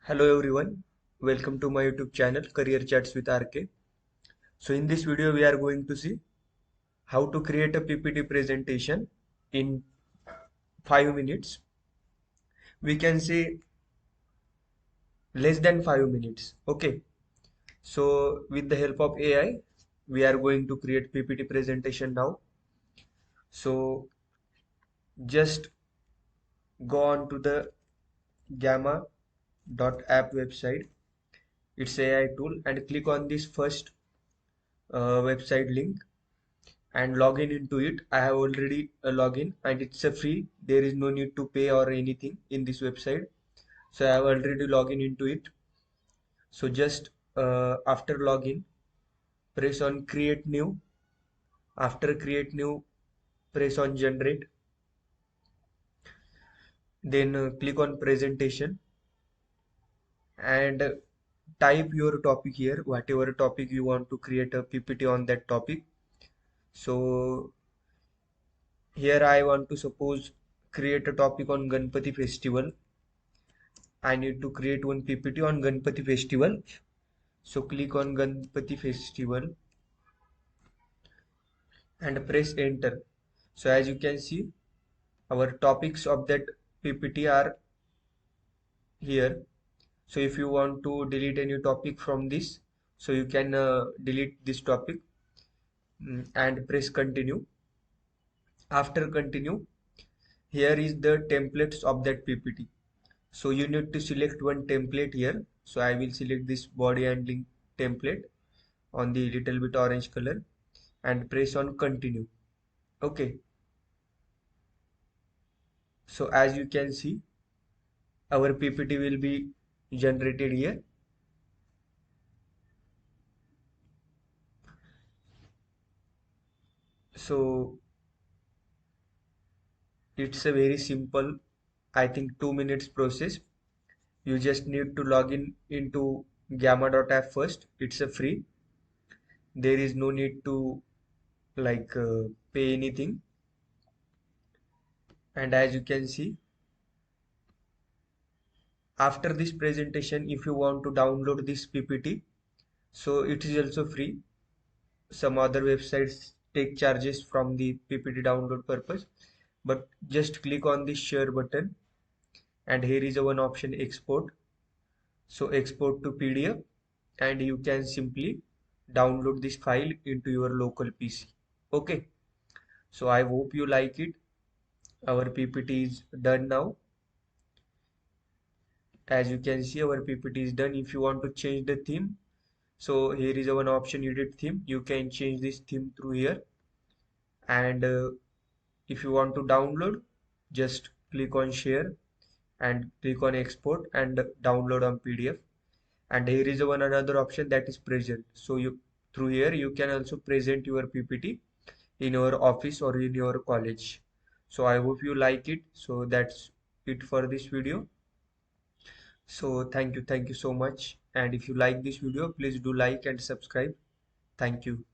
Hello everyone, welcome to my YouTube channel Career Chats with RK. So in this video we are going to see how to create a PPT presentation in 5 minutes. We can say less than 5 minutes. Okay. So with the help of AI we are going to create PPT presentation now. So just go on to the gamma.app website. It's AI tool and click on this first website link and log in into it. I have already login and it's a free. There is no need to pay or anything in this website. So I have already logged into it. So just after login, press on create new. After create new, press on generate. Then click on presentation and type your topic here, whatever topic you want to create a PPT on that topic. So here I want to suppose create a topic on Ganpati festival. I need to create one PPT on Ganpati festival. So click on Ganpati festival and press enter. So as you can see, our topics of that PPT are here. So if you want to delete any topic from this, so you can delete this topic and press continue. After continue, here is the templates of that PPT. So you need to select one template here. So I will select this body and link template on the little bit orange color and press on continue. Okay, so as you can see our PPT will be generated here. So it's a very simple, I think 2 minutes process. You just need to log in into gamma.app first. It's a free. There is no need to pay anything. And as you can see, after this presentation, if you want to download this PPT, so it is also free. Some other websites take charges from the PPT download purpose, but just click on the share button and here is a one option export. So export to PDF and you can simply download this file into your local PC. Okay, so I hope you like it. Our PPT is done now. As you can see, our PPT is done. If you want to change the theme, so here is one option, edit theme. You can change this theme through here. And if you want to download, just click on share and click on export and download on PDF. And here is one another option, that is present. So you through here you can also present your PPT in your office or in your college. So I hope you like it. So that's it for this video. So thank you so much. And if you like this video, please do like and subscribe. Thank you.